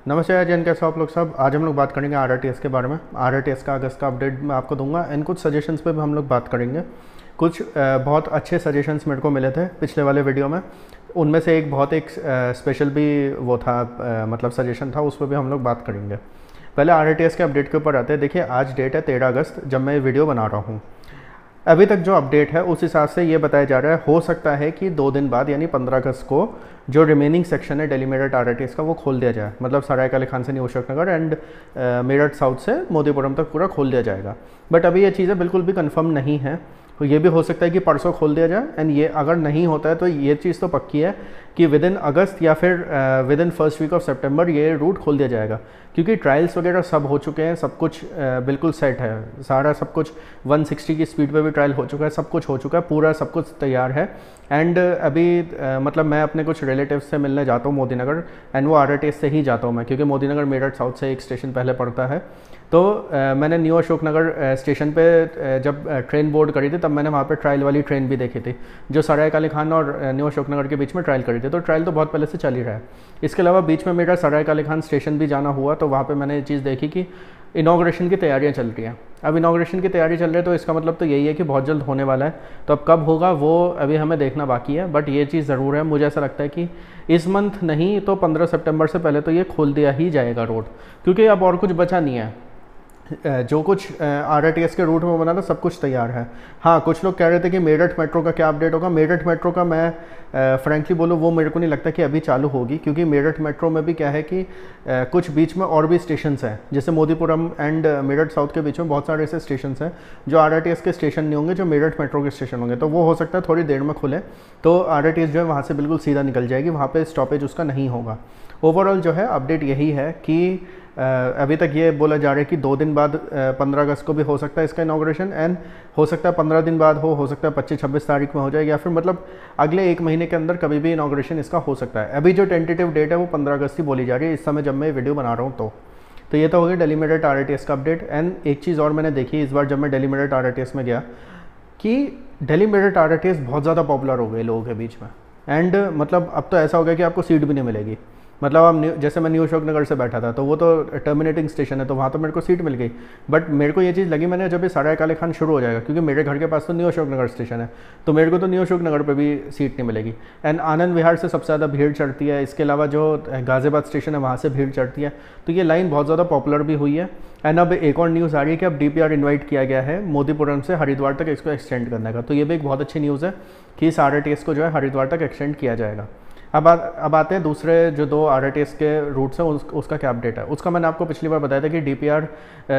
नमस्ते जैन, कैसे हो आप लोग सब। आज हम लोग बात करेंगे आरआरटीएस के बारे में। आरआरटीएस का अगस्त का अपडेट मैं आपको दूंगा एंड कुछ सजेशंस पे भी हम लोग बात करेंगे। कुछ बहुत अच्छे सजेशंस मेरे को मिले थे पिछले वाले वीडियो में, उनमें से एक स्पेशल भी वो था, मतलब सजेशन था, उस पर भी हम लोग बात करेंगे। पहले आरआरटीएस के अपडेट के ऊपर आते हैं। देखिए आज डेट है 13 अगस्त जब मैं ये वीडियो बना रहा हूँ। अभी तक जो अपडेट है उस हिसाब से ये बताया जा रहा है, हो सकता है कि 2 दिन बाद यानी 15 अगस्त को जो रिमेनिंग सेक्शन है दिल्ली मेरठ आरआरटीएस का वो खोल दिया जाए। मतलब सरायकाले खान से new Ashoknagar and Meerut south से मोदीपुरम तक पूरा खोल दिया जाएगा। बट अभी ये चीज़ें बिल्कुल भी कंफर्म नहीं है, तो ये भी हो सकता है कि परसों खोल दिया जाए। एंड ये अगर नहीं होता है तो ये चीज़ तो पक्की है कि विद इन अगस्त या फिर within first week of सितंबर ये रूट खोल दिया जाएगा, क्योंकि ट्रायल्स वगैरह सब हो चुके हैं, सब कुछ बिल्कुल सेट है, सारा सब कुछ 160 की स्पीड पे भी ट्रायल हो चुका है, सब कुछ हो चुका है, पूरा सब कुछ तैयार है। एंड अभी मतलब मैं अपने कुछ रिलेटिव्स से मिलने जाता हूँ मोदीनगर, एंड वो आरआरटीएस से ही जाता हूँ मैं, क्योंकि मोदीनगर मेरठ साउथ से एक स्टेशन पहले पड़ता है। तो मैंने न्यू अशोकनगर स्टेशन पे जब ट्रेन बोर्ड करी थी तब मैंने वहाँ पे ट्रायल वाली ट्रेन भी देखी थी, जो सरायकाले खान और न्यू अशोकनगर के बीच में ट्रायल करी थी। तो ट्रायल तो बहुत पहले से चल ही रहा है। इसके अलावा बीच में मेरा सरायकाले खान स्टेशन भी जाना हुआ, तो वहाँ पे मैंने ये चीज़ देखी कि इनाग्रेशन की तैयारियाँ चल रही हैं। अब इनाग्रेशन की तैयारी चल रही है तो इसका मतलब तो यही है कि बहुत जल्द होने वाला है। तो अब कब होगा वो अभी हमें देखना बाकी है, बट ये चीज़ ज़रूर है, मुझे ऐसा लगता है कि इस मंथ नहीं तो 15 सितंबर से पहले तो ये खोल दिया ही जाएगा रोड, क्योंकि अब और कुछ बचा नहीं है। जो कुछ आरआरटीएस के रूट में बना था सब कुछ तैयार है। हाँ, कुछ लोग कह रहे थे कि मेरठ मेट्रो का क्या अपडेट होगा। मेरठ मेट्रो का मैं फ्रैंकली बोलूँ वो मेरे को नहीं लगता कि अभी चालू होगी, क्योंकि मेरठ मेट्रो में भी क्या है कि कुछ बीच में और भी स्टेशंस हैं, जैसे मोदीपुरम एंड मेरठ साउथ के बीच में बहुत सारे ऐसे स्टेशंस हैं जो आरआरटीएस के स्टेशन नहीं होंगे, जो मेरठ मेट्रो के स्टेशन होंगे। तो वो हो सकता है थोड़ी देर में खुले, तो आरआरटीएस जो है वहाँ से बिल्कुल सीधा निकल जाएगी, वहाँ पर स्टॉपेज उसका नहीं होगा। ओवरऑल जो है अपडेट यही है कि अभी तक ये बोला जा रहा है कि 2 दिन बाद 15 अगस्त को भी हो सकता है इसका इनाग्रेशन, एंड हो सकता है 15 दिन बाद हो सकता है 25-26 तारीख में हो जाए, या फिर मतलब अगले 1 महीने के अंदर कभी भी इनाग्रेशन इसका हो सकता है। अभी जो टेंटेटिव डेट है वो 15 अगस्त की बोली जा रही है इस समय जब मैं वीडियो बना रहा हूँ। तो ये तो हो गया दिल्ली मेरठ आरआरटीएस का अपडेट। एंड एक चीज़ और मैंने देखी इस बार जब मैं दिल्ली मेरठ आरआरटीएस में गया, कि दिल्ली मेरठ आरआरटीएस बहुत ज़्यादा पॉपुलर हो गई लोगों के बीच में। एंड मतलब अब तो ऐसा हो गया कि आपको सीट भी नहीं मिलेगी। मतलब अब जैसे मैं न्यू अशोकनगर से बैठा था तो वो तो टर्मिनेटिंग स्टेशन है, तो वहाँ तो मेरे को सीट मिल गई। बट मेरे को ये चीज़ लगी मैंने जब ये सरायकाले खान शुरू हो जाएगा, क्योंकि मेरे घर के पास तो न्यू अशोकनगर स्टेशन है, तो मेरे को तो न्यू अशोकनगर पे भी सीट नहीं मिलेगी। एंड आनंद विहार से सबसे ज़्यादा भीड़ चढ़ती है। इसके अलावा जो गाज़ियाबाद स्टेशन है वहाँ से भीड़ चढ़ती है, तो ये लाइन बहुत ज़्यादा पॉपुलर भी हुई है। एंड अब एक और न्यूज़ आ रही है कि अब डीपीआर इन्वाइट किया गया है मोदीपुरम से हरिद्वार तक इसको एक्सटेंड करने का। तो ये भी एक बहुत अच्छी न्यूज़ है कि इस आरआरटीएस को जो है हरिद्वार तक एक्सटेंड किया जाएगा। अब आते हैं दूसरे जो 2 आरआरटीएस के रूट्स हैं उसका क्या अपडेट है। उसका मैंने आपको पिछली बार बताया था कि डीपीआर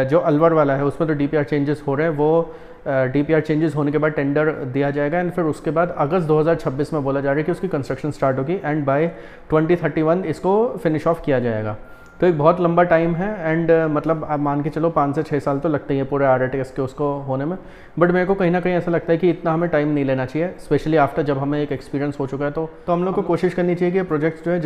जो अलवर वाला है उसमें तो डीपीआर चेंजेस हो रहे हैं, वो डीपीआर चेंजेस होने के बाद टेंडर दिया जाएगा, एंड फिर उसके बाद अगस्त 2026 में बोला जा रहा है कि उसकी कंस्ट्रक्शन स्टार्ट होगी, एंड बाय 2031 इसको फिनिश ऑफ किया जाएगा। तो एक बहुत लंबा टाइम है, एंड मतलब आप मान के चलो 5 से 6 साल तो लगते ही है पूरे आरआरटीएस के उसको होने में। बट मेरे को कहीं ना कहीं ऐसा लगता है कि इतना हमें टाइम नहीं लेना चाहिए, स्पेशली आफ्टर जब हमें एक एक्सपीरियंस हो चुका है। तो हम लोग को कोशिश करनी चाहिए कि प्रोजेक्ट्स जो है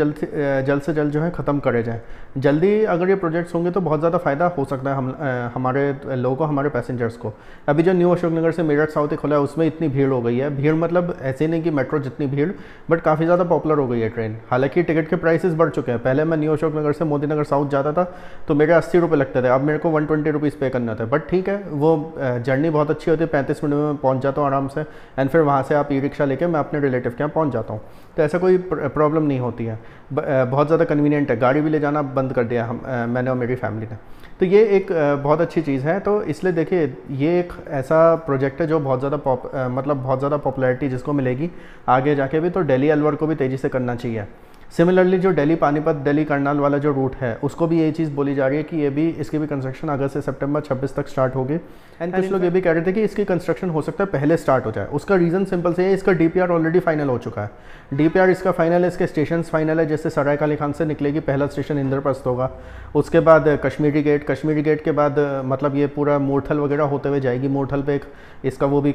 जल्द से जल्द जो है ख़त्म करे जाए। जल्दी अगर ये प्रोजेक्ट्स होंगे तो बहुत ज़्यादा फ़ायदा हो सकता है हमारे लोगों को, हमारे पैसेंजर्स को। अभी जो न्यू अशोकनगर से मेरठ साउथ ही खुला है उसमें इतनी भीड़ हो गई है, भीड़ मतलब ऐसे नहीं कि मेट्रो जितनी भीड़, बट काफ़ी ज़्यादा पॉपुलर हो गई है ट्रेन। हालांकि टिकट के प्राइसेस बढ़ चुके हैं। पहले मैं न्यू अशोकनगर से मोदीनगर साउथ जाता था तो मेरे 80 रुपये लगते थे, अब मेरे को 120 रुपीज़ पे करना था। बट ठीक है, वो जर्नी बहुत अच्छी होती है, 35 मिनट में पहुंच जाता हूँ आराम से, एंड फिर वहाँ से आप ई रिक्शा लेके मैं अपने रिलेटिव के यहाँ पहुँच जाता हूँ। तो ऐसा कोई प्रॉब्लम नहीं होती है, बहुत ज़्यादा कन्वीनियंट है। गाड़ी भी ले जाना बंद कर दिया मैंने और मेरी फैमिली ने। तो ये एक बहुत अच्छी चीज़ है। तो इसलिए देखिए ये एक ऐसा प्रोजेक्ट है जो बहुत ज़्यादा मतलब बहुत ज़्यादा पॉपुलैरिटी जिसको मिलेगी आगे जाके भी, तो दिल्ली अलवर को भी तेज़ी से करना चाहिए। सिमिलरली जो दिल्ली पानीपत दिल्ली करनाल वाला जो रूट है उसको भी यही चीज़ बोली जा रही है कि इसकी भी कंस्ट्रक्शन अगस्त से सितंबर 26 तक स्टार्ट होगी। एंड कुछ लोग ये भी कह रहे थे कि इसकी कंस्ट्रक्शन हो सकता है पहले स्टार्ट हो जाए। उसका रीज़न सिंपल से है, इसका डीपीआर ऑलरेडी फाइनल हो चुका है। डीपीआर इसका फाइनल है, इसके स्टेशन फाइनल है। जैसे सरायकाले खान से निकलेगी, पहला स्टेशन इंद्रप्रस्थ होगा, उसके बाद कश्मीरी गेट के बाद मतलब ये पूरा मूर्थल वगैरह होते हुए जाएगी। मूर्थल पे एक इसका वो भी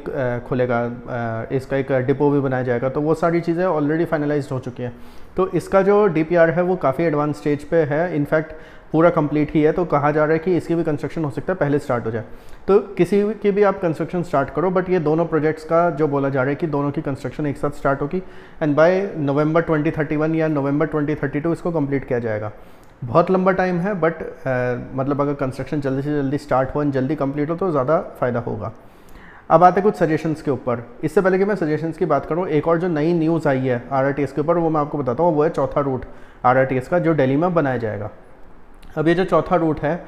खुलेगा, इसका एक डिपो भी बनाया जाएगा। तो वो सारी चीज़ें ऑलरेडी फाइनलाइज्ड हो चुकी हैं। तो इसका जो डीपीआर है वो काफ़ी एडवांस स्टेज पे है, इनफैक्ट पूरा कंप्लीट ही है। तो कहा जा रहा है कि इसकी भी कंस्ट्रक्शन हो सकता है पहले स्टार्ट हो जाए। तो किसी की भी आप कंस्ट्रक्शन स्टार्ट करो, बट ये दोनों प्रोजेक्ट्स का जो बोला जा रहा है कि दोनों की कंस्ट्रक्शन एक साथ स्टार्ट होगी, एंड बाय नवंबर 2031 या नवंबर 2032 इसको कंप्लीट किया जाएगा। बहुत लंबा टाइम है, बट मतलब अगर कंस्ट्रक्शन जल्दी से जल्दी स्टार्ट हो एंड जल्दी कंप्लीट हो तो ज़्यादा फ़ायदा होगा। अब आते हैं कुछ सजेशंस के ऊपर। इससे पहले कि मैं सजेशंस की बात करूँ, एक और जो नई न्यूज़ आई है आरआरटीएस के ऊपर वो मैं आपको बताता हूँ। वो है चौथा रूट आरआरटीएस का जो दिल्ली में बनाया जाएगा। अब ये जो चौथा रूट है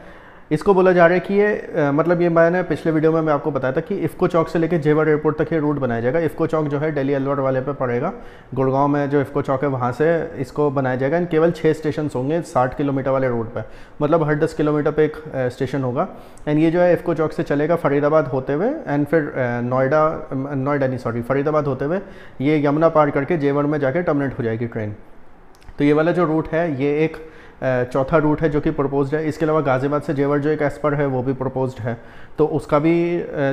इसको बोला जा रहा है कि ये मतलब ये मैंने पिछले वीडियो में मैं आपको बताया था कि इफ़को चौक से लेकर जेवर एयरपोर्ट तक ये रूट बनाया जाएगा। इफ़को चौक जो है दिल्ली अलवर वाले पे पड़ेगा, गुड़गांव में जो इफ़को चौक है वहाँ से इसको बनाया जाएगा। एंड केवल 6 स्टेशन होंगे 60 किलोमीटर वाले रूट पे, मतलब हर 10 किलोमीटर पे एक स्टेशन होगा। एंड ये जो है इफ़को चौक से चलेगा फरीदाबाद होते हुए एंड फिर फरीदाबाद होते हुए ये यमुना पार करके जेवर में जाके टर्मिनेट हो जाएगी ट्रेन। तो ये वाला जो रूट है ये एक चौथा रूट है जो कि प्रपोज्ड है। इसके अलावा गाज़ियाबाद से जेवर जो एक एस्पर है वो भी प्रपोज्ड है, तो उसका भी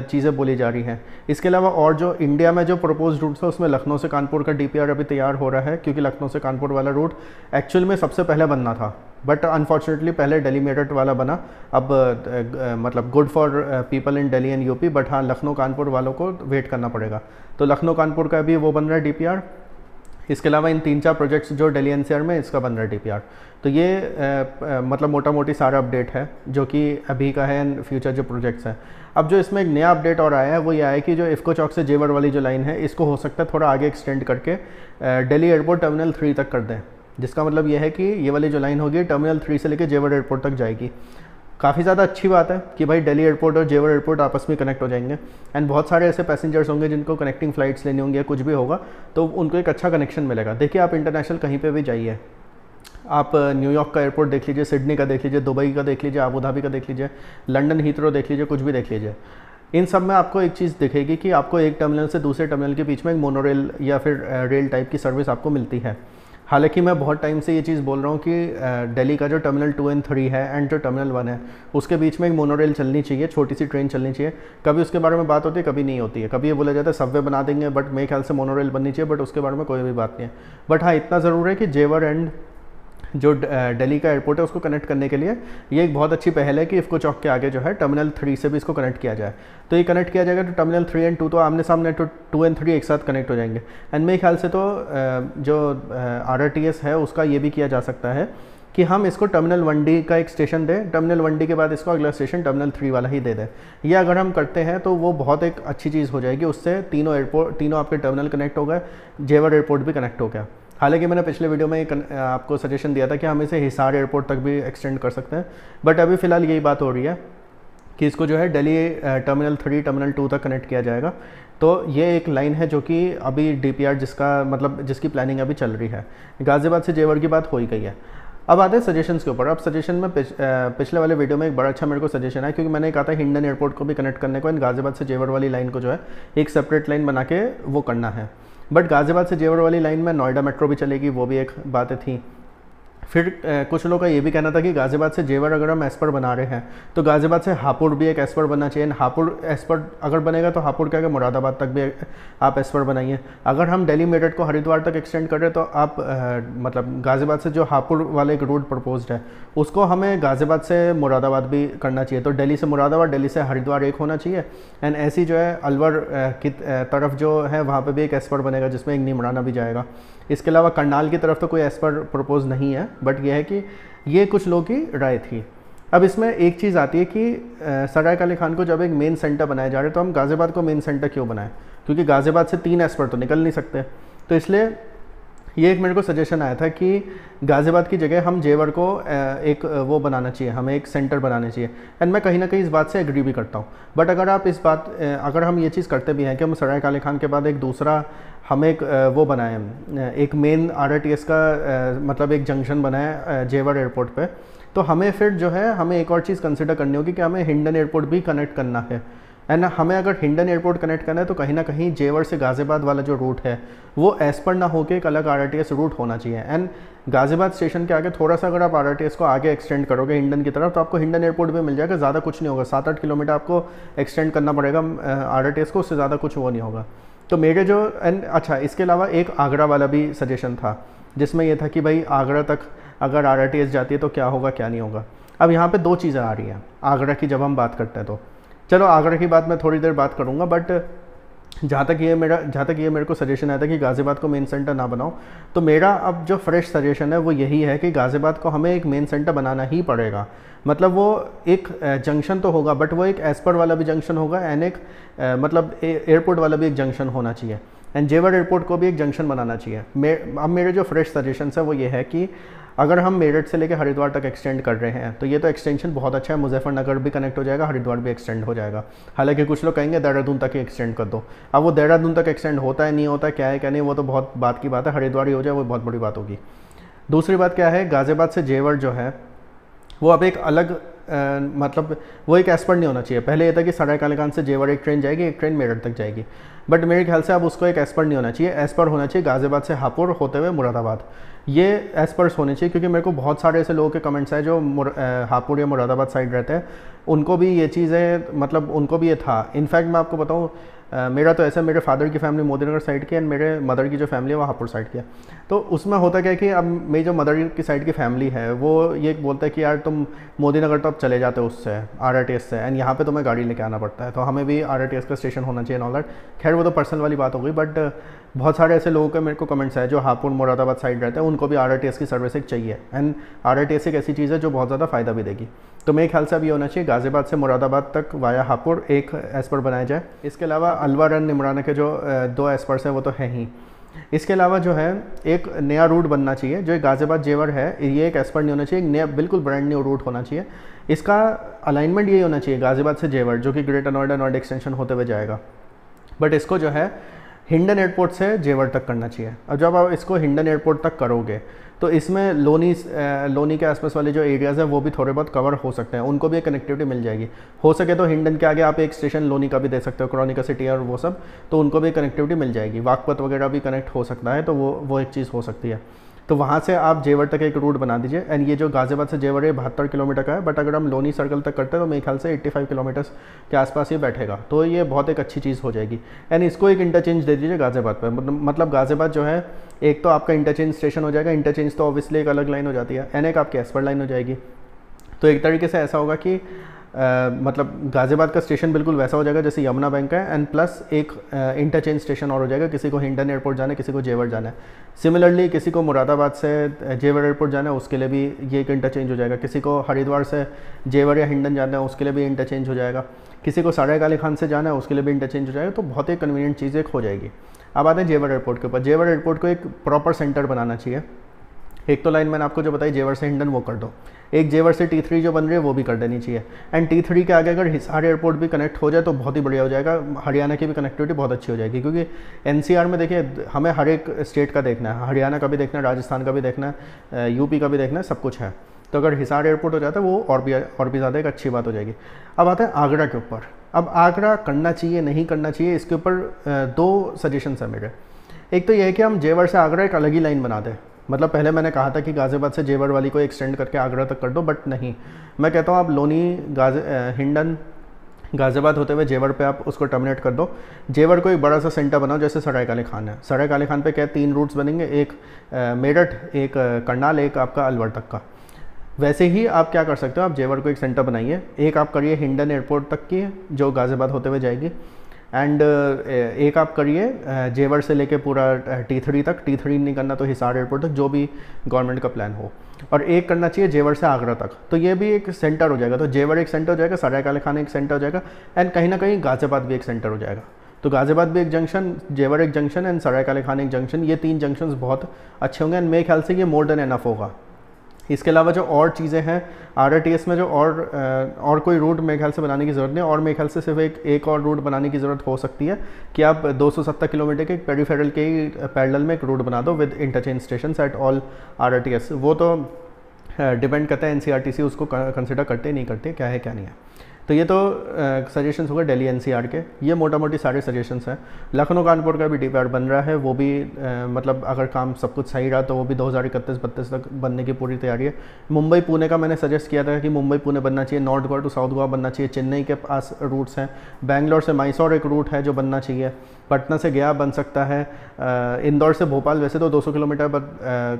चीज़ें बोली जा रही हैं। इसके अलावा और जो इंडिया में जो प्रपोज्ड रूट है उसमें लखनऊ से कानपुर का डीपीआर अभी तैयार हो रहा है, क्योंकि लखनऊ से कानपुर वाला रूट एक्चुअल में सबसे पहले बनना था, बट अनफॉर्चुनेटली पहले दिल्ली मेरठ वाला बना। अब मतलब good for people in Delhi and UP, but हाँ लखनऊ कानपुर वालों को वेट करना पड़ेगा। तो लखनऊ कानपुर का भी वो बन रहा है डीपीआर। इसके अलावा इन 3-4 प्रोजेक्ट्स जो दिल्ली एनसीआर में इसका बन रहा है डीपीआर। तो ये मतलब मोटा मोटी सारा अपडेट है जो कि अभी का है एंड फ्यूचर जो प्रोजेक्ट्स हैं। अब जो इसमें एक नया अपडेट और आया है वो ये आया कि जो इफ़को चौक से जेवर वाली जो लाइन है इसको हो सकता है थोड़ा आगे एक्सटेंड करके दिल्ली एयरपोर्ट टर्मिनल 3 तक कर दें, जिसका मतलब ये है कि ये वाली जो लाइन होगी टर्मिनल 3 से लेकर जेवर एयरपोर्ट तक जाएगी। काफ़ी ज़्यादा अच्छी बात है कि भाई दिल्ली एयरपोर्ट और जेवर एयरपोर्ट आपस में कनेक्ट हो जाएंगे। एंड बहुत सारे ऐसे पैसेंजर्स होंगे जिनको कनेक्टिंग फ़्लाइट्स लेनी होंगी या कुछ भी होगा, तो उनको एक अच्छा कनेक्शन मिलेगा। देखिए आप इंटरनेशनल कहीं पे भी जाइए, आप न्यूयॉर्क का एयरपोर्ट देख लीजिए, सिडनी का देख लीजिए, दुबई का देख लीजिए, अबू धाबी का देख लीजिए, लंदन हीथ्रो देख लीजिए, कुछ भी देख लीजिए, इन सब में आपको एक चीज़ दिखेगी कि आपको एक टर्मिनल से दूसरे टर्मिनल के बीच में एक मोनोरेल या फिर रेल टाइप की सर्विस आपको मिलती है। हालांकि मैं बहुत टाइम से ये चीज़ बोल रहा हूँ कि दिल्ली का जो टर्मिनल 2 एंड 3 है एंड जो टर्मिनल 1 है उसके बीच में एक मोनोरेल चलनी चाहिए, छोटी सी ट्रेन चलनी चाहिए। कभी उसके बारे में बात होती है, कभी नहीं होती है। कभी ये बोला जाता है सबवे बना देंगे, बट मेरे ख्याल से मोनोरेल बननी चाहिए, बट उसके बारे में कोई भी बात नहीं है। बट हाँ इतना ज़रूर है कि जेवर एंड जो दिल्ली का एयरपोर्ट है उसको कनेक्ट करने के लिए ये एक बहुत अच्छी पहल है कि इफ़को चौक के आगे जो है टर्मिनल 3 से भी इसको कनेक्ट किया जाए। तो ये कनेक्ट किया जाएगा तो टर्मिनल 3 एंड 2 तो आमने सामने, तो 2 एंड 3 एक साथ कनेक्ट हो जाएंगे। एंड मेरे ख्याल से तो जो आरआरटीएस है उसका ये भी किया जा सकता है कि हम इसको टर्मिनल 1D का एक स्टेशन दें, टर्मिनल 1D के बाद इसको अगला स्टेशन टर्मिनल 3 वाला ही दे दें। ये अगर हम करते हैं तो वो बहुत एक अच्छी चीज़ हो जाएगी। उससे तीनों आपके टर्मिनल कनेक्ट हो गए, जेवर एयरपोर्ट भी कनेक्ट हो गया। हालांकि मैंने पिछले वीडियो में आपको सजेशन दिया था कि हम इसे हिसार एयरपोर्ट तक भी एक्सटेंड कर सकते हैं, बट अभी फ़िलहाल यही बात हो रही है कि इसको जो है दिल्ली टर्मिनल 3 टर्मिनल 2 तक कनेक्ट किया जाएगा। तो ये एक लाइन है जो कि अभी डीपीआर जिसकी प्लानिंग अभी चल रही है। गाज़ियाबाद से जेवर की बात हो ही गई है। अब आते हैं सजेशंस के ऊपर। अब सजेशन में पिछले वाले वीडियो में एक बड़ा अच्छा मेरे को सजेशन है, क्योंकि मैंने कहा था हिंडन एयरपोर्ट को भी कनेक्ट करने को, इन गाज़ियाबाद से जेवर वाली लाइन को जो है एक सेपरेट लाइन बना के वो करना है। बट गाज़ियाबाद से जेवर वाली लाइन में नोएडा मेट्रो भी चलेगी, वो भी एक बातें थी। फिर कुछ लोगों का ये भी कहना था कि गाज़ियाबाद से जेवर अगर हम एस्पर बना रहे हैं तो गाज़ियाबाद से हापुड़ भी एक एस्पर बनना चाहिए। हापुड़ एस्पर अगर बनेगा तो हापुड़ क्या मुरादाबाद तक भी आप एस्पर बनाइए। अगर हम दिल्ली मेरठ को हरिद्वार तक एक्सटेंड करें तो आप मतलब गाज़ियाबाद से जो हापुड़ वाला एक रूट प्रपोज्ड है उसको हमें गाज़ियाबाद से मुरादाबाद भी करना चाहिए। तो दिल्ली से मुरादाबाद, दिल्ली से हरिद्वार एक होना चाहिए। एंड ऐसी जो है अलवर की तरफ जो है वहाँ पर भी एक एस्पर बनेगा जिसमें एक निमराना भी जाएगा। इसके अलावा करनाल की तरफ तो कोई एस्पर प्रपोज नहीं है, बट यह है कि ये कुछ लोगों की राय थी। अब इसमें एक चीज़ आती है कि सराय काले खान को जब एक मेन सेंटर बनाया जा रहा है तो हम गाज़ियाबाद को मेन सेंटर क्यों बनाएं, क्योंकि गाज़ियाबाद से 3 एस्पर तो निकल नहीं सकते। तो इसलिए ये एक मेरे को सजेशन आया था कि गाज़ियाबाद की जगह हम जेवर को एक वो बनाना चाहिए, हमें एक सेंटर बनाना चाहिए। एंड मैं कहीं ना कहीं इस बात से एग्री भी करता हूँ। बट अगर हम ये चीज़ करते भी हैं कि हम सराय काले खान के बाद एक दूसरा हम एक वो बनाएं, एक मेन आरआरटीएस का मतलब एक जंक्शन बनाएं जेवर एयरपोर्ट पे, तो हमें फिर जो है हमें एक और चीज़ कंसिडर करनी होगी कि हमें हिंडन एयरपोर्ट भी कनेक्ट करना है। एंड हमें अगर हिंडन एयरपोर्ट कनेक्ट करना है तो कहीं ना कहीं जेवर से गाज़ियाबाद वाला जो रूट है वो एज पर ना होकर एक अलग आरआरटीएस रूट होना चाहिए। एंड गाज़ियाबाद स्टेशन के आगे थोड़ा सा अगर आप आरआरटीएस को आगे एक्सटेंड करोगे हिंडन की तरफ तो आपको हिंडन एयरपोर्ट भी मिल जाएगा। ज़्यादा कुछ नहीं होगा, 7-8 किलोमीटर आपको एक्सटेंड करना पड़ेगा आरआरटीएस को, उससे ज़्यादा कुछ वो नहीं होगा। तो मेरे जो अच्छा इसके अलावा एक आगरा वाला भी सजेशन था जिसमें यह था कि भाई आगरा तक अगर आरआरटीएस जाती है तो क्या होगा क्या नहीं होगा। अब यहाँ पे 2 चीज़ें आ रही हैं आगरा की जब हम बात करते हैं तो चलो आगरा की बात मैं थोड़ी देर बात करूँगा, बट जहाँ तक ये मेरे को सजेशन आया था कि गाज़ियाबाद को मेन सेंटर ना बनाओ, तो मेरा अब जो फ्रेश सजेशन है वो यही है कि गाज़ियाबाद को हमें एक मेन सेंटर बनाना ही पड़ेगा। मतलब वो एक जंक्शन तो होगा, बट वो एक एस्पर वाला भी जंक्शन होगा एंड एक मतलब एयरपोर्ट वाला भी एक जंक्शन होना चाहिए, एंड जेवर एयरपोर्ट को भी एक जंक्शन बनाना चाहिए। अब मेरे जो फ्रेश सजेशन है वो ये है कि अगर हम मेरठ से लेकर हरिद्वार तक एक्सटेंड कर रहे हैं तो ये तो एक्सटेंशन बहुत अच्छा है, मुजफ्फरनगर भी कनेक्ट हो जाएगा, हरिद्वार भी एक्सटेंड हो जाएगा। हालांकि कुछ लोग कहेंगे देहरादून तक ही एक्सटेंड कर दो। अब वो देहरादून तक एक्सटेंड होता है नहीं होता है, क्या है क्या नहीं, वो तो बहुत बात की बात है। हरिद्वार ही हो जाए वो बहुत बड़ी बात होगी। दूसरी बात क्या है, गाज़ियाबाद से जेवर जो है वो अब एक अलग मतलब वो एक एस्पर नहीं होना चाहिए। पहले ये था कि सराय काले खान से जेवर एक ट्रेन जाएगी, एक ट्रेन मेरठ तक जाएगी, बट मेरे ख्याल से अब उसको एक एस्पर नहीं होना चाहिए। एस्पर होना चाहिए गाज़ियाबाद से हापुड़ होते हुए मुरादाबाद, ये एस्पर्स होने चाहिए। क्योंकि मेरे को बहुत सारे ऐसे लोगों के कमेंट्स हैं जो हापुड़ या मुरादाबाद साइड रहते हैं, उनको भी ये चीज़ें मतलब उनको भी ये था। इनफैक्ट मैं आपको बताऊँ, मेरा तो ऐसा, मेरे फादर की फैमिली मोदीनगर साइड की एंड मेरे मदर की जो फैमिली है वो हापुड़ साइड की है। तो उसमें होता क्या है कि अब मेरी जो मदर की साइड की फैमिली है वो ये बोलता है कि यार तुम मोदीनगर तो अब चले जाते हो उससे RRTS से, एंड यहाँ पे तुम्हें गाड़ी लेके आना पड़ता है, तो हमें भी RRTS का स्टेशन होना चाहिए ऑल दैट। खैर वो तो पर्सनल वाली बात हो गई, बट बहुत सारे ऐसे लोगों के मेरे को कमेंट्स है जो हापुड़ मुरादाबाद साइड रहते हैं, उनको भी RRTS की सर्विस एक चाहिए, एंड RRTS एक ऐसी चीज़ है जो बहुत ज़्यादा फ़ायदा भी देगी। तो मेरे ख्याल से अब ये होना चाहिए गाज़ियाबाद से मुरादाबाद तक वाया हापुड़ एक एस्पर बनाया जाए। इसके अलावा अलवर एंड निमराना के जो 2 एस्पर्स हैं वो तो हैं ही। इसके अलावा जो है एक नया रूट बनना चाहिए, जो गाज़ियाबाद जेवर है ये एक एस्पर नहीं होना चाहिए, एक नया बिल्कुल ब्रांड न्यू रूट होना चाहिए। इसका अलाइनमेंट ये होना चाहिए गाज़ियाबाद से जेवर, जो कि ग्रेटर नोएडा एक्सटेंशन होते हुए जाएगा, बट इसको जो है हिंडन एयरपोर्ट से जेवर तक करना चाहिए। और जब आप इसको हिंडन एयरपोर्ट तक करोगे तो इसमें लोनी के आसपास वाले जो एरियाज़ हैं वो भी थोड़े बहुत कवर हो सकते हैं, उनको भी कनेक्टिविटी मिल जाएगी। हो सके तो हिंडन के आगे आप एक स्टेशन लोनी का भी दे सकते हो, क्रॉनिका सिटी और वो सब, तो उनको भी कनेक्टिविटी मिल जाएगी। वागपत वगैरह भी कनेक्ट हो सकता है, तो वो एक चीज़ हो सकती है। तो वहाँ से आप जेवर तक एक रूट बना दीजिए। एंड ये जो गाज़ियाबाद से जेवर है 72 किलोमीटर का है, बट अगर हम लोनी सर्कल तक करते हैं तो मेरे ख्याल से 85 किलोमीटर्स के आसपास ये बैठेगा, तो ये बहुत एक अच्छी चीज़ हो जाएगी। एंड इसको एक इंटरचेंज दे दीजिए गाज़ियाबाद पर, मतलब गाज़ियाबाद जो है एक तो आपका इंटरचेंज स्टेशन हो जाएगा, इंटरचेंज तो ऑब्वियसली एक अलग लाइन हो जाती है, एंड एक आपकी एस्पर लाइन हो जाएगी। तो एक तरीके से ऐसा होगा कि मतलब गाज़ियाबाद का स्टेशन बिल्कुल वैसा हो जाएगा जैसे यमुना बैंक है, एंड प्लस एक इंटरचेंज स्टेशन और हो जाएगा, किसी को हिंडन एयरपोर्ट जाना है, किसी को जेवर जाना है। सिमिलरली किसी को मुरादाबाद से जेवर एयरपोर्ट जाना है उसके लिए भी ये एक इंटरचेंज हो जाएगा, किसी को हरिद्वार से जेवर या हिंडन जाना है उसके लिए भी इंटरचेंज हो जाएगा, किसी को सराय काले खान से जाना है उसके लिए भी इंटरचेंज हो जाएगा। तो बहुत ही कन्वीनियंट चीज़ एक हो जाएगी। अब आते हैं जेवर एयरपोर्ट के ऊपर। जेवर एयरपोर्ट को एक प्रॉपर सेंटर बनाना चाहिए। एक तो लाइन मैंने आपको जो बताई जेवर से हिंडन वो कर दो, एक जेवर से T3 जो बन रही है वो भी कर देनी चाहिए, एंड T3 के आगे अगर हिसार एयरपोर्ट भी कनेक्ट हो जाए तो बहुत ही बढ़िया हो जाएगा। हरियाणा की भी कनेक्टिविटी बहुत अच्छी हो जाएगी, क्योंकि NCR में देखिए हमें हर एक स्टेट का देखना है, हरियाणा का भी देखना है, राजस्थान का भी देखना है, UP का भी देखना है, सब कुछ है। तो अगर हिसार एयरपोर्ट हो जाता है वो और भी ज़्यादा एक अच्छी बात हो जाएगी। अब आते हैं आगरा के ऊपर। अब आगरा करना चाहिए नहीं करना चाहिए, इसके ऊपर 2 सजेशंस हैं मेरे। एक तो ये है कि हम जेवर से आगरा एक अलग ही लाइन बना दें। मतलब पहले मैंने कहा था कि गाज़ियाबाद से जेवर वाली को एक्सटेंड करके आगरा तक कर दो, बट नहीं, मैं कहता हूँ आप लोनी हिंडन गाज़ियाबाद होते हुए जेवर पे आप उसको टर्मिनेट कर दो। जेवर को एक बड़ा सा सेंटर बनाओ, जैसे सराय काले खान है। सराय काले खान पे क्या 3 रूट्स बनेंगे, एक मेरठ, एक करनाल, एक आपका अलवर तक का। वैसे ही आप क्या कर सकते हो, आप जेवर को एक सेंटर बनाइए, एक आप करिए हिंडन एयरपोर्ट तक की जो गाज़ियाबाद होते हुए जाएगी, एंड एक आप करिए जेवर से लेके पूरा T3 तक, T3 नहीं करना तो हिसार एयरपोर्ट तक, जो भी गवर्नमेंट का प्लान हो, और एक करना चाहिए जेवर से आगरा तक। तो ये भी एक सेंटर हो जाएगा। तो जेवर एक सेंटर हो जाएगा, सराय काले खान एक सेंटर हो जाएगा, एंड कहीं ना कहीं गाज़ियाबाद भी एक सेंटर हो जाएगा। तो गाज़ियाबाद भी एक जंक्शन, जेवर एक जंक्शन, एंड सराय काले खान एक जंक्शन, ये 3 जंक्शंस बहुत अच्छे होंगे, एंड मेरे ख्याल से ये मोर देन एनफ होगा। इसके अलावा जो और चीज़ें हैं RRTS में, जो और कोई रूट मेरे ख्याल से बनाने की ज़रूरत नहीं, और मेरे ख्याल से सिर्फ एक और रूट बनाने की ज़रूरत हो सकती है कि आप 270 किलोमीटर के पेरीफेरल के पैरेलल में एक रूट बना दो with interchange station at all RRTS। वो तो डिपेंड करता है NCRTC उसको कंसिडर करते नहीं करते, क्या है क्या नहीं है। तो ये तो सजेशंस होगा दिल्ली NCR के, ये मोटा मोटी सारे सजेशंस हैं। लखनऊ कानपुर का भी DPR बन रहा है, वो भी मतलब अगर काम सब कुछ सही रहा तो वो भी 2031-32 तक बनने की पूरी तैयारी है। मुंबई पुणे का मैंने सजेस्ट किया था कि मुंबई पुणे बनना चाहिए, north Goa to south Goa बनना चाहिए, चेन्नई के पास रूट्स हैं, बेंगलोर से मैसूर एक रूट है जो बनना चाहिए, पटना से गया बन सकता है, इंदौर से भोपाल वैसे तो 200 किलोमीटर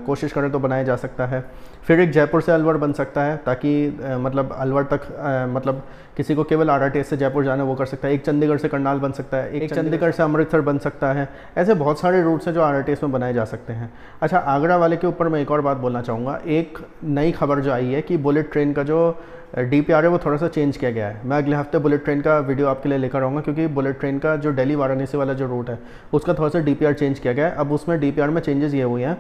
कोशिश करें तो बनाया जा सकता है। फिर एक जयपुर से अलवर बन सकता है, ताकि मतलब अलवर तक मतलब किसी को केवल RRTS से जयपुर जाना है वो कर सकता है, एक चंडीगढ़ से करनाल बन सकता है, एक चंडीगढ़ से अमृतसर बन सकता है। ऐसे बहुत सारे रूट्स हैं जो RRTS में बनाए जा सकते हैं। अच्छा, आगरा वाले के ऊपर मैं एक और बात बोलना चाहूँगा। एक नई खबर जो आई है कि बुलेट ट्रेन का जो DPR है वो थोड़ा सा चेंज किया गया है। मैं अगले हफ्ते बुलेट ट्रेन का वीडियो आपके लिए लेकर आऊँगा, क्योंकि बुलेट ट्रेन का जो दिल्ली वाराणसी वाला जो रूट है उसका थोड़ा सा DPR चेंज किया गया है। अब उसमें DPR में चेंजेस ये हुए हैं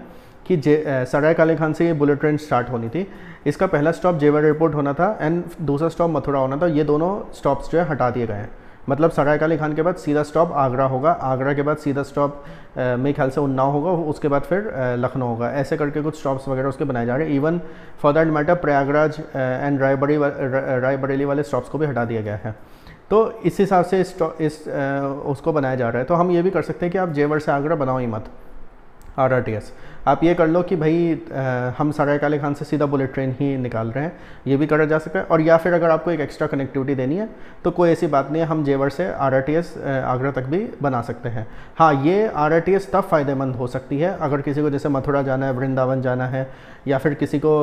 कि सराय काले खान से ये बुलेट ट्रेन स्टार्ट होनी थी। इसका पहला स्टॉप जेवर एयरपोर्ट होना था एंड दूसरा स्टॉप मथुरा होना था। ये दोनों स्टॉप्स जो है हटा दिए गए हैं। मतलब सराय काले खान के बाद सीधा स्टॉप आगरा होगा, आगरा के बाद सीधा स्टॉप मेरे ख्याल से उन्नाव होगा, उसके बाद फिर लखनऊ होगा। ऐसे करके कुछ स्टॉप्स वगैरह उसके बनाए जा रहे हैं। Even for that matter Prayagraj and Raebareli वाले स्टॉप्स को भी हटा दिया गया है। तो इस हिसाब से उसको बनाया जा रहा है। तो हम ये भी कर सकते हैं कि आप जेवर से आगरा बनाओ ही मत RRTS। आप ये कर लो कि भाई हम सराय काले खान से सीधा बुलेट ट्रेन ही निकाल रहे हैं, ये भी करा जा सकता है। और या फिर अगर आपको एक एक्स्ट्रा कनेक्टिविटी देनी है तो कोई ऐसी बात नहीं है, हम जेवर से RRTS आगरा तक भी बना सकते हैं। हाँ, ये RRTS तब फ़ायदेमंद हो सकती है अगर किसी को जैसे मथुरा जाना है, वृंदावन जाना है, या फिर किसी को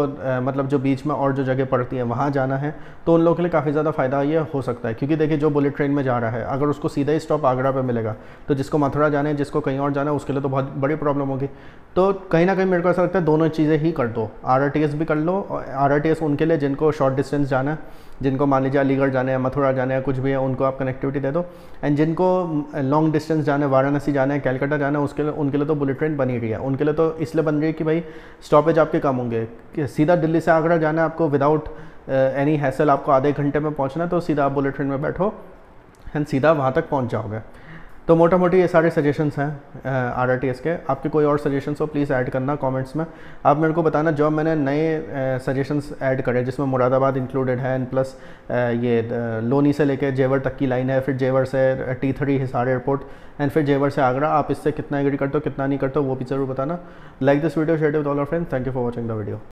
मतलब जो बीच में और जो जगह पड़ती है वहाँ जाना है, तो उन लोगों के लिए काफ़ी ज़्यादा फ़ायदा ये हो सकता है। क्योंकि देखिए, जो बुलेट ट्रेन में जा रहा है अगर उसको सीधा ही स्टॉप आगरा पे मिलेगा तो जिसको मथुरा जाना है, जिसको कहीं और जाना है, उसके लिए तो बहुत बड़ी प्रॉब्लम होगी। तो कहीं ना कहीं मेरे को ऐसा लगता है दोनों चीज़ें ही कर दो। RRTS भी कर लो। RRTS उनके लिए जिनको शॉर्ट डिस्टेंस जाना है, जिनको मान लीजिए अलीगढ़ जाना है, मथुरा जाना है, कुछ भी है, उनको आप कनेक्टिविटी दे दो। एंड जिनको लॉन्ग डिस्टेंस जाना है, वाराणसी जाना है, कैलकाटा जाना है, उनके लिए तो बुलेट ट्रेन बनी रही है। उनके लिए तो इसलिए बन रही है कि भाई स्टॉपेज आपके कम होंगे। कि सीधा दिल्ली से आगरा जाना है आपको विदाउट एनी हैसल, आपको आधे घंटे में पहुँचना है, तो सीधा आप बुलेट ट्रेन में बैठो एंड सीधा वहाँ तक पहुँच जाओगे। तो मोटा मोटी ये सारे सजेशंस हैं RRTS के। आपके कोई और सजेशंस हो प्लीज़ ऐड करना कमेंट्स में। आप मेरे को बताना जो मैंने नए सजेशंस ऐड करे, जिसमें मुरादाबाद इंक्लूडेड है एंड प्लस ये लोनी से लेकर जेवर तक की लाइन है, फिर जेवर से T3 हिसार एयरपोर्ट एंड फिर जेवर से आगरा। आप इससे कितना एग्री करते हो, कितना नहीं करते हो, वो भी ज़रूर बताना। Like this video, share it with all your friends. Thank you for watching the video.